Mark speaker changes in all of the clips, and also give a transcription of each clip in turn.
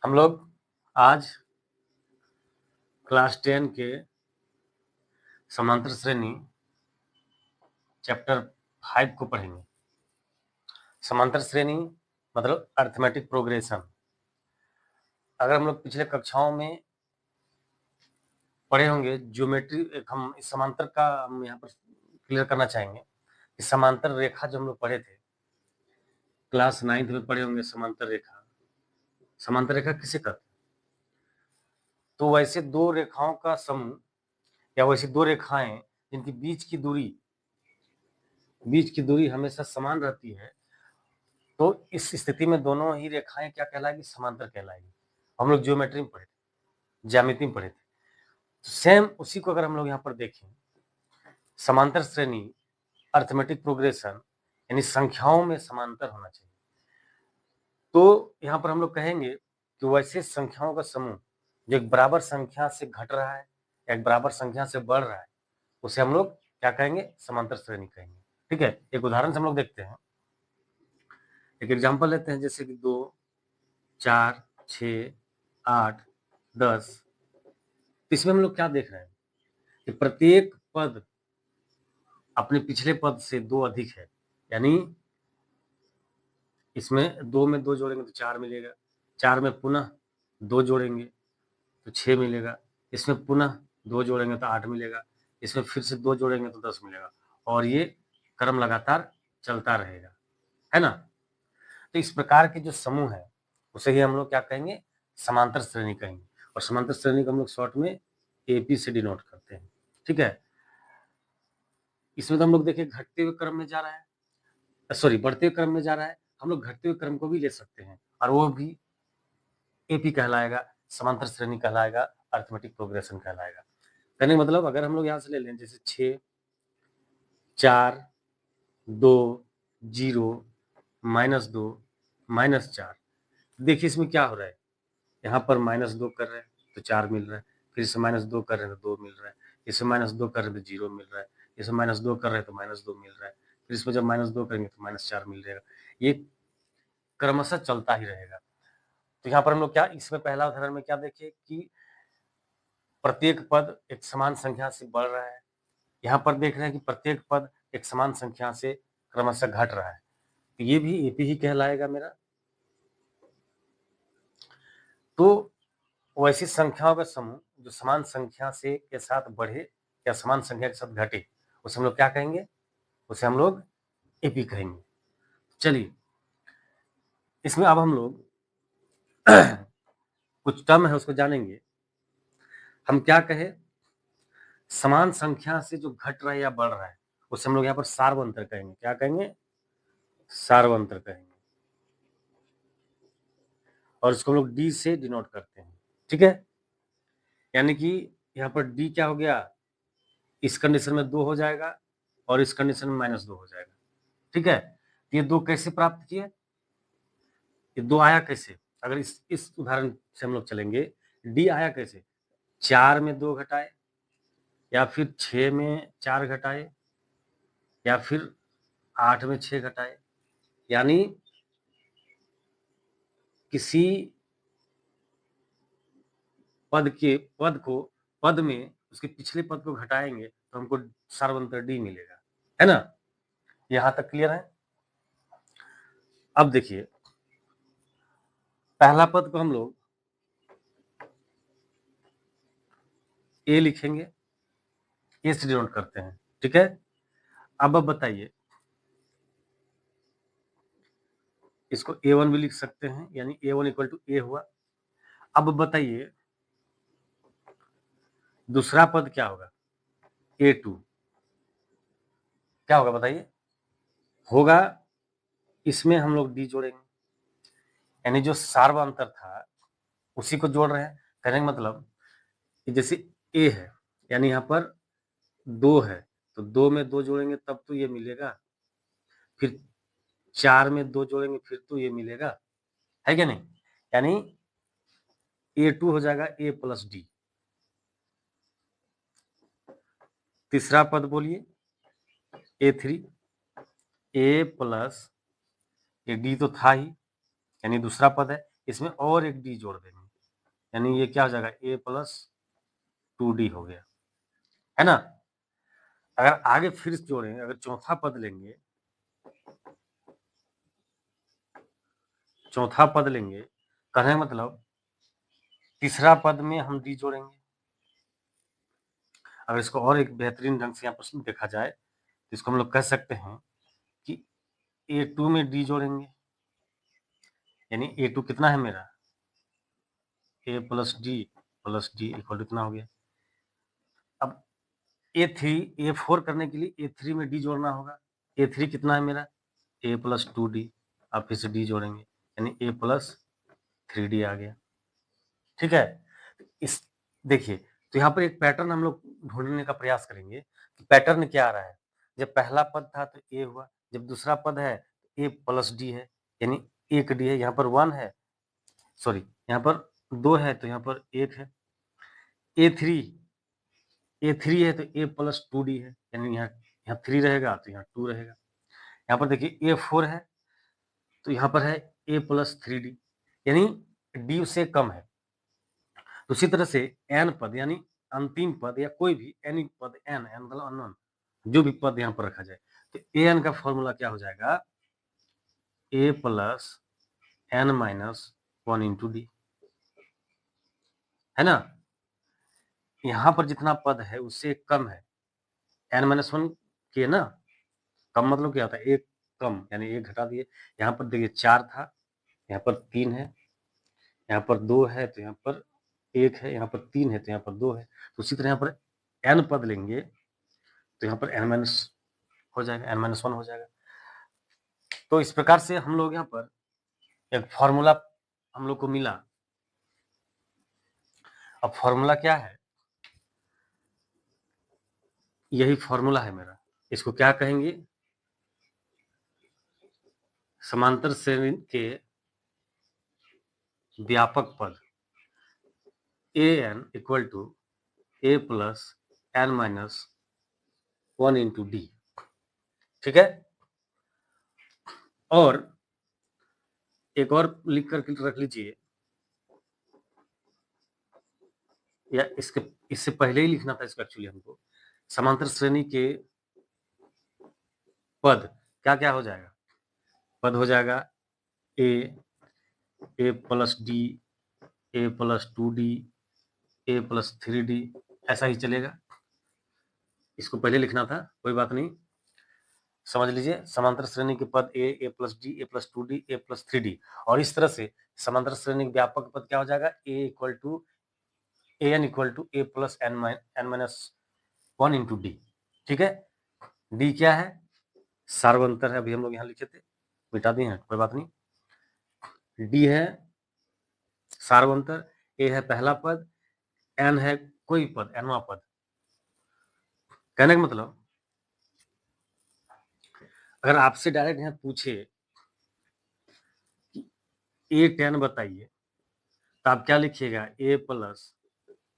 Speaker 1: हम लोग आज क्लास 10 के समांतर श्रेणी चैप्टर 5 को पढ़ेंगे। समांतर श्रेणी मतलब अरिथमेटिक प्रोग्रेशन। अगर हम लोग पिछले कक्षाओं में पढ़े होंगे ज्योमेट्री, हम इस समांतर का हम यहाँ पर क्लियर करना चाहेंगे कि समांतर रेखा जो हम लोग पढ़े थे क्लास 9th में पढ़े होंगे। समांतर रेखा किसे कहते हैं? तो वैसे दो रेखाओं का समूह या वैसी दो रेखाएं जिनकी बीच की दूरी हमेशा समान रहती है, तो इस स्थिति में दोनों ही रेखाएं क्या कहलाएगी? समांतर कहलाएगी। हम लोग ज्योमेट्री में पढ़े थे, ज्यामिति में पढ़े थे। तो सेम उसी को अगर हम लोग यहाँ पर देखें, समांतर श्रेणी अरिथमेटिक प्रोग्रेशन यानी संख्याओं में समांतर होना चाहिए। तो यहाँ पर हम लोग कहेंगे कि वैसे संख्याओं का समूह जो एक बराबर संख्या से घट रहा है या एक बराबर संख्या से बढ़ रहा है, उसे हम लोग क्या कहेंगे? समांतर श्रेणी कहेंगे। ठीक है, एक उदाहरण से हम लोग देखते हैं। एक एग्जाम्पल लेते हैं, जैसे कि 2, 4, 6, 8, 10। इसमें हम लोग क्या देख रहे हैं कि प्रत्येक पद अपने पिछले पद से 2 अधिक है, यानी इसमें 2 में 2 जोड़ेंगे तो 4 मिलेगा, 4 में पुनः 2 जोड़ेंगे तो 6 मिलेगा, इसमें पुनः 2 जोड़ेंगे तो 8 मिलेगा, इसमें फिर से 2 जोड़ेंगे तो 10 मिलेगा, और ये क्रम लगातार चलता रहेगा, है ना? तो इस प्रकार के जो समूह है उसे ही हम लोग क्या कहेंगे? समांतर श्रेणी कहेंगे। और समांतर श्रेणी को हम लोग शॉर्ट में एपी से डिनोट करते हैं। ठीक है, इसमें तो हम लोग देखिए घटते हुए क्रम में जा रहा है, सॉरी बढ़ते हुए क्रम में जा रहा है। हम लोग घटते हुए क्रम को भी ले सकते हैं और वो भी एपी कहलाएगा, समांतर श्रेणी कहलाएगा, अरिथमेटिक प्रोग्रेशन कहलाएगा। कहने का मतलब अगर हम लोग यहाँ से ले लें जैसे 6, 4, 2, 0, -2, -4, देखिए इसमें क्या हो रहा है। यहाँ पर -2 कर रहे हैं तो 4 मिल रहा है, फिर इसे -2 कर रहे हैं तो 2 मिल रहा है, इसे -2 कर रहे हैं तो 0 मिल रहा है, इसे -2 कर रहे हैं तो -2 मिल रहा है, फिर इसमें जब -2 करेंगे तो -4 मिल जाएगा। ये क्रमशः चलता ही रहेगा। तो यहाँ पर हम लोग क्या, इसमें पहला उदाहरण में क्या देखिए कि प्रत्येक पद एक समान संख्या से बढ़ रहा है। यहाँ पर देख रहे हैं कि प्रत्येक पद एक समान संख्या से क्रमशः घट रहा है, तो ये भी एपी ही कहलाएगा मेरा। तो वैसी संख्याओं का समूह जो समान संख्या से के साथ बढ़े या समान संख्या के साथ घटे, उसे हम लोग क्या कहेंगे? उसे हम लोग एपी कहेंगे। चलिए, इसमें अब हम लोग कुछ टर्म है उसको जानेंगे। हम क्या कहे? समान संख्या से जो घट रहा है या बढ़ रहा है उसे हम लोग यहाँ पर सार्वंतर कहेंगे। क्या कहेंगे? सार्वंतर कहेंगे। और इसको हम लोग डी से डिनोट करते हैं। ठीक है, यानी कि यहाँ पर डी क्या हो गया? इस कंडीशन में 2 हो जाएगा और इस कंडीशन में -2 हो जाएगा। ठीक है, तो ये 2 कैसे प्राप्त किए? ये 2 आया कैसे? अगर इस उदाहरण से हम लोग चलेंगे, डी आया कैसे? 4 में 2 घटाए, या फिर 6 में 4 घटाए, या फिर 8 में 6 घटाए, यानी किसी पद में उसके पिछले पद को घटाएंगे तो हमको सार्वंतर डी मिलेगा, है ना? यहां तक क्लियर है? अब देखिए, पहला पद को हम लोग ए लिखेंगे, ए से डिनोट करते हैं। ठीक है, अब बताइए, इसको A1 भी लिख सकते हैं, यानी A1 = A हुआ। अब बताइए दूसरा पद क्या होगा? A2 क्या होगा बताइए? होगा, इसमें हम लोग डी जोड़ेंगे, यानी जो सार्वंतर था उसी को जोड़ रहे हैं। कहने का मतलब कि जैसे ए है, यानी यहाँ पर 2 है तो 2 में 2 जोड़ेंगे तब तो ये मिलेगा, फिर 4 में 2 जोड़ेंगे फिर तो ये मिलेगा, है क्या नहीं? यानी A2 हो जाएगा A + D। तीसरा पद बोलिए A3, A + ये D तो था ही, यानी दूसरा पद है, इसमें और एक डी जोड़ देंगे, यानी ये क्या हो जाएगा, a प्लस 2d हो गया, है ना। अगर आगे फिर से जोड़ेंगे, अगर चौथा पद लेंगे, कहने का मतलब तीसरा पद में हम डी जोड़ेंगे। अगर इसको और एक बेहतरीन ढंग से यहाँ प्रश्न देखा जाए तो इसको हम लोग कह सकते हैं कि a2 में डी जोड़ेंगे, यानी a2 कितना है मेरा, a plus D equal to इतना हो गया। अब a3 a4 करने के लिए a3 में डी जोड़ना होगा, a3 कितना है मेरा, a प्लस 2d, अब फिर से डी जोड़ेंगे, यानी a प्लस 3d आ गया, ठीक है। इस देखिए, तो यहाँ पर एक पैटर्न हम लोग ढूंढने का प्रयास करेंगे कि पैटर्न क्या आ रहा है। जब पहला पद था तो a हुआ, जब दूसरा पद है तो a प्लस डी है, यानी एक डी है, यहाँ पर 1 है, सॉरी यहाँ पर 2 है तो यहाँ पर 1 है, a3 है तो a प्लस 2d है, यानी यहाँ 3 रहेगा तो यहाँ 2 रहेगा। यहाँ पर देखिए a4 है तो यहाँ पर है a प्लस 3d, यानी d उससे कम है। तो उसी तरह से n पद यानी अंतिम पद या कोई भी एनी पद n मतलब अननोन, जो भी पद यहाँ पर रखा जाए, तो an का फॉर्मूला क्या हो जाएगा, a plus n minus 1 into D, है ना। यहाँ पर जितना पद है उससे कम है, n माइनस 1 की है ना, कम मतलब क्या होता है, एक कम, यानी एक घटा दिए। यहाँ पर देखिए 4 था, यहाँ पर 3 है, यहाँ पर 2 है तो यहाँ पर 1 है, यहाँ पर 3 है तो यहाँ पर 2 है। तो उसी तरह यहाँ पर n पद लेंगे तो यहाँ पर n माइनस हो जाएगा, n माइनस 1 हो जाएगा। तो इस प्रकार से हम लोग यहाँ पर एक फॉर्मूला हम लोग को मिला। अब फॉर्मूला क्या है, यही फॉर्मूला है मेरा, इसको क्या कहेंगे, समांतर श्रेणी के व्यापक पद an equal to a plus n minus 1 into D, ठीक है। और एक और लिख कर रख लीजिए, या इससे पहले ही लिखना था इसको एक्चुअली हमको, समांतर श्रेणी के पद क्या क्या हो जाएगा, पद हो जाएगा a plus D, a plus 2d, a plus 3d, ऐसा ही चलेगा। इसको पहले लिखना था, कोई बात नहीं, समझ लीजिए, समांतर श्रेणी के पद a plus D, a plus 2d, a plus 3d, और इस तरह से समांतर श्रेणी के व्यापक पद क्या हो जाएगा, a equal to an equal to a plus n minus 1 into D, ठीक है। डी क्या है, सार्वंतर है, अभी हम लोग यहाँ लिखे थे, मिटा दिए हैं, कोई बात नहीं। डी है सार्वंतर, ए है पहला पद, एन है कोई पद, एनवा पद। कहने का मतलब अगर आपसे डायरेक्ट यहाँ पूछे कि a10 बताइए तो आप क्या लिखिएगा, a plus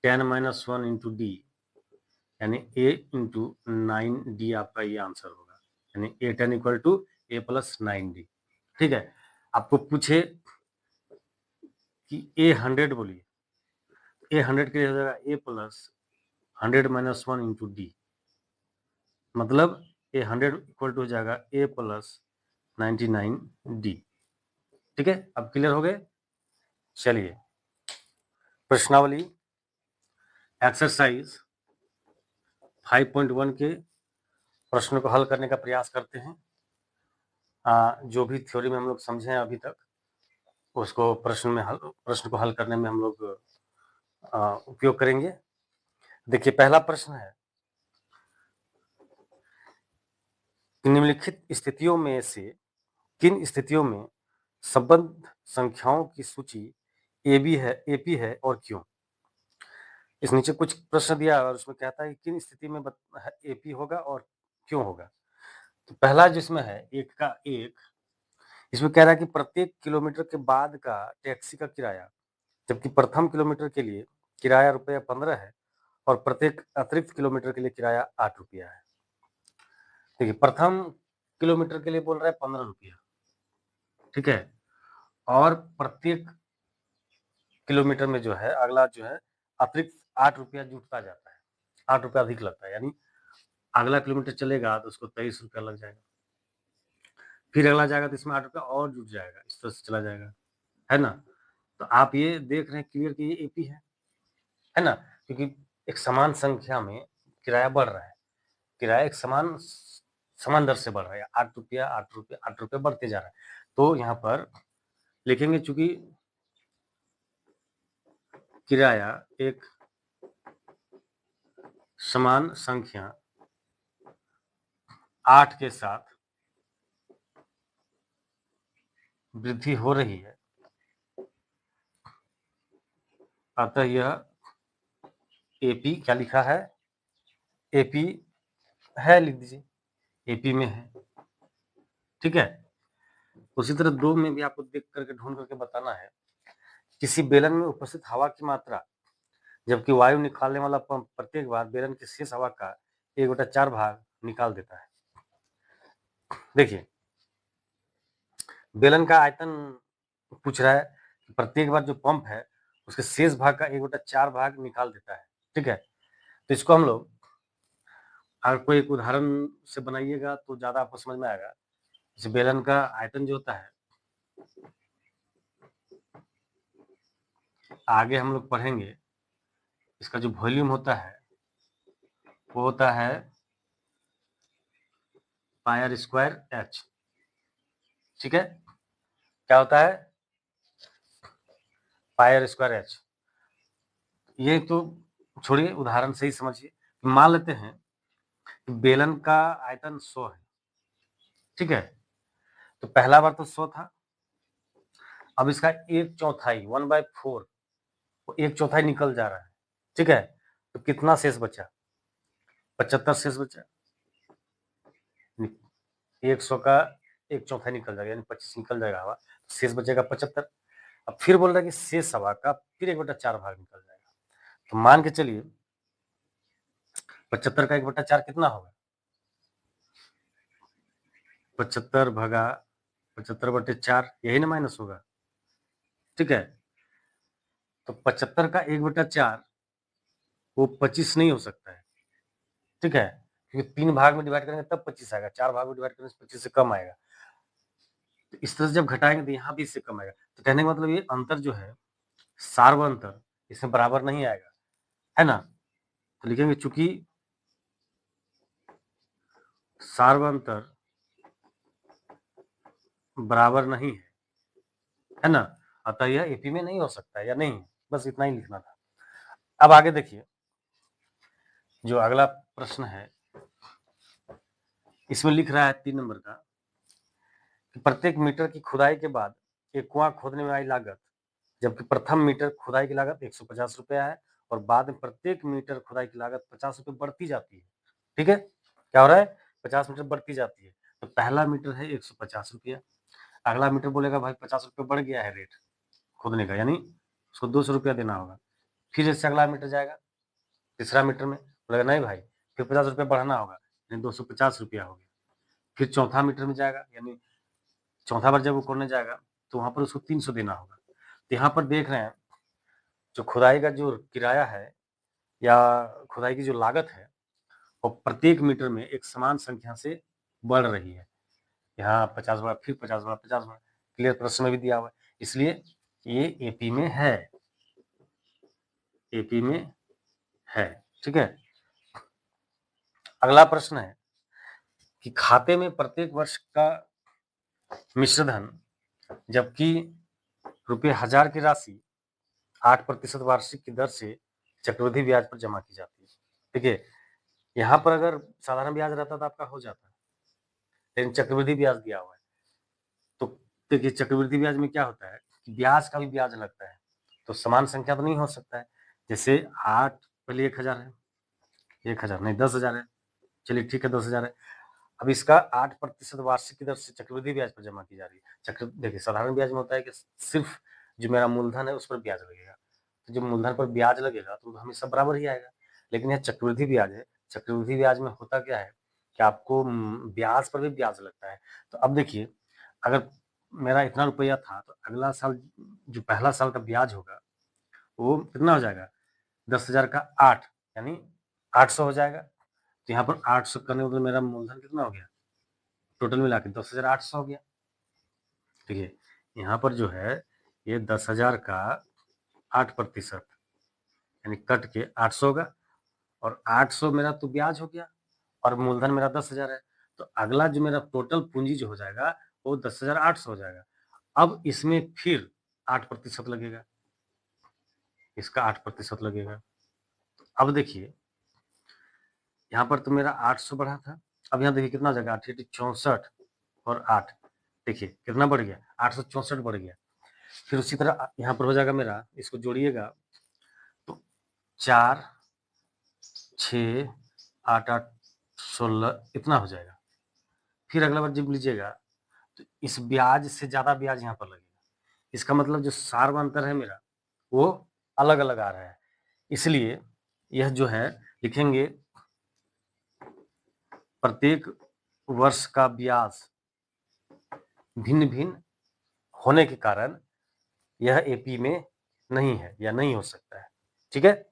Speaker 1: 10 minus 1 into D, यानी a इंटू 9d आपका ये आंसर होगा, यानी a10 equal to a plus 9d, ठीक है। आपको पूछे कि a100 बोलिए, a100 के लिए हो जाएगा a plus 100 minus 1 into D, मतलब a100 इक्वल टू हो जाएगा a प्लस 99d, ठीक है। अब क्लियर हो गए। चलिए प्रश्नावली एक्सरसाइज 5.1 के प्रश्न को हल करने का प्रयास करते हैं। जो भी थ्योरी में हम लोग समझे हैं अभी तक, उसको प्रश्न को हल करने में हम लोग उपयोग करेंगे। देखिए पहला प्रश्न है, निम्नलिखित स्थितियों में से किन स्थितियों में संबद्ध संख्याओं की सूची एपी है और क्यों। इस नीचे कुछ प्रश्न दिया और उसमें कहता है कि किन स्थिति में एपी होगा और क्यों होगा। तो पहला जिसमें है एक का एक, इसमें कह रहा है कि प्रत्येक किलोमीटर के बाद का टैक्सी का किराया, जबकि प्रथम किलोमीटर के लिए किराया ₹15 है और प्रत्येक अतिरिक्त किलोमीटर के लिए किराया ₹8 है। देखिए प्रथम किलोमीटर के लिए बोल रहा है ₹15, ठीक है, और प्रत्येक किलोमीटर में जो है अगला जो है अतिरिक्त 8 रुपया जुटता जाता है, 8 रुपया अधिक लगता है, यानी अगला किलोमीटर चलेगा तो उसको 23 रुपया लग जाएगा। फिर अगला जाएगा तो इसमें 8 रुपया और जुट जाएगा, इस तरह से चला जाएगा, है ना? तो आप ये देख रहे हैं क्लियर कि ये एपी है ना? क्योंकि एक समान संख्या में किराया बढ़ रहा है, किराया एक समान दर से बढ़ रहा है, 8 रुपया, 8 रुपया, 8 रुपया बढ़ते जा रहा है। तो यहाँ पर लिखेंगे चूँकि किराया एक समान संख्या 8 के साथ वृद्धि हो रही है, अतः यह एपी क्या लिखा है? एपी है, लिख दीजिए, एपी में है, ठीक है? उसी तरह 2 में भी आपको देख करके ढूंढ करके बताना है, किसी बेलन में उपस्थित हवा की मात्रा जबकि वायु निकालने वाला पंप प्रत्येक बार बेलन की शेष हवा का 1/4 भाग निकाल देता है। देखिए, बेलन का आयतन पूछ रहा है, प्रत्येक बार जो पंप है उसके शेष भाग का 1/4 भाग निकाल देता है, ठीक है? तो इसको हम लोग अगर कोई एक उदाहरण से बनाइएगा तो ज्यादा आपको समझ में आएगा। जैसे बेलन का आयतन जो होता है, आगे हम लोग पढ़ेंगे, इसका जो वॉल्यूम होता है वो होता है पायर स्क्वायर एच, ठीक है? क्या होता है? Pier square H. ये तो छोड़िए, उदाहरण से ही समझिए। मान लेते हैं कि बेलन का आयतन 100 है, ठीक है? तो पहला बार तो 100 था, अब इसका 1/4 1/4 वो 1/4 निकल जा रहा है, ठीक है? तो कितना शेष बचा? 75 शेष बचा। 100 का 1/4 निकल जाएगा, यानी 25 निकल जाएगा हवा, शेष बचेगा 75। अब फिर बोल रहा है कि शेष हवा का फिर 1/4 भाग निकल जाएगा। तो मान के चलिए 75 का 1/4 कितना होगा? 75 भागा 75/4, यही ना माइनस होगा, ठीक है? तो 75 का 1/4 वो 25 नहीं हो सकता है, ठीक है? क्योंकि 3 भाग में डिवाइड करेंगे तब 25 आएगा, 4 भाग में डिवाइड करेंगे तो 25 से कम आएगा। तो इस तरह से जब घटाएंगे तो यहाँ भी इससे कम आएगा। तो कहने का मतलब ये अंतर जो है, सार्व अंतर, इसमें बराबर नहीं आएगा, है ना? तो लिखेंगे चूंकि सार्व अंतर बराबर नहीं है ना? अतः यह एपी में नहीं हो सकता है, या नहीं, बस इतना ही लिखना था। अब आगे देखिए, जो अगला प्रश्न है इसमें लिख रहा है 3 नंबर का कि प्रत्येक मीटर की खुदाई के बाद एक कुआं खोदने में आई लागत, जबकि प्रथम मीटर खुदाई की लागत 150 रुपया है और बाद में प्रत्येक मीटर खुदाई की लागत 50 रुपये बढ़ती जाती है, ठीक है? क्या हो रहा है? 50 मीटर बढ़ती जाती है। तो पहला मीटर है 150 रुपया, अगला मीटर बोलेगा भाई 50 रुपये बढ़ गया है रेट खोदने का, यानी उसको 200 रुपया देना होगा। फिर इससे अगला मीटर जाएगा, तीसरा मीटर में बोलेगा नहीं भाई फिर 50 रुपया बढ़ाना होगा, यानी 250 रुपया हो गया। फिर चौथा मीटर में जाएगा, यानी चौथा बार जब वो खोदने जाएगा तो वहां पर उसको 300 देना होगा। तो यहाँ पर देख रहे हैं जो खुदाई का जो किराया है या खुदाई की जो लागत है वो प्रत्येक मीटर में एक समान संख्या से बढ़ रही है। यहाँ 50 बढ़ा, फिर 50 बढ़ा, 50 बढ़ा, क्लियर प्रश्न में भी दिया हुआ है, इसलिए ये एपी में है, एपी में है, ठीक है? अगला प्रश्न है कि खाते में प्रत्येक वर्ष का मिश्रधन जबकि ₹1000 की राशि 8% वार्षिक की दर से चक्रवृद्धि ब्याज पर जमा की जाती है। देखिए, यहाँ पर अगर साधारण ब्याज रहता तो आपका हो जाता, लेकिन चक्रवृद्धि ब्याज दिया हुआ है। तो देखिए, चक्रवृद्धि ब्याज में क्या होता है कि ब्याज का भी ब्याज लगता है, तो समान संख्या तो नहीं हो सकता है। जैसे 8 पहले 1000 है, 1000 नहीं 10,000 है, चलिए ठीक है 10,000 है। अब इसका 8% वार्षिक की दर से चक्रवृद्धि ब्याज पर जमा की जा रही है। चक्र देखिए, साधारण ब्याज में होता है कि सिर्फ जो मेरा मूलधन है उस पर ब्याज लगेगा, तो जो मूलधन पर ब्याज लगेगा तो हमेशा बराबर ही आएगा। लेकिन यह चक्रवृद्धि ब्याज है, चक्रवृद्धि ब्याज में होता क्या है कि आपको ब्याज पर भी ब्याज लगता है। तो अब देखिए, अगर मेरा इतना रुपया था तो अगला साल जो पहला साल का ब्याज होगा वो कितना हो जाएगा, 10,000 का 8 यानी 800 हो जाएगा। तो यहाँ पर 800 करने मतलब मेरा मूलधन कितना हो गया, टोटल मिला के 10,800 हो गया। ठीक है, यहाँ पर जो है ये 10,000 का 8% यानी कट के 800 होगा, और 800 मेरा तो ब्याज हो गया और मूलधन मेरा 10,000 है। तो अगला जो मेरा टोटल पूंजी जो हो जाएगा वो 10,800 हो जाएगा। अब इसमें फिर 8% लगेगा, इसका 8% लगेगा। अब देखिए यहाँ पर तो मेरा 800 बढ़ा था, अब यहाँ देखिए कितना हो जाएगा, 8 64 और 8, देखिए कितना बढ़ गया, 864 बढ़ गया। फिर उसी तरह यहाँ पर हो जाएगा मेरा, इसको जोड़िएगा तो 4 6 8 8 16 इतना हो जाएगा। फिर अगला बार जब लीजिएगा तो इस ब्याज से ज्यादा ब्याज यहाँ पर लगेगा। इसका मतलब जो सार में अंतर है मेरा वो अलग अलग आ रहा है, इसलिए यह जो है लिखेंगे प्रत्येक वर्ष का ब्याज भिन्न भिन्न होने के कारण यह एपी में नहीं है या नहीं हो सकता है। ठीक है।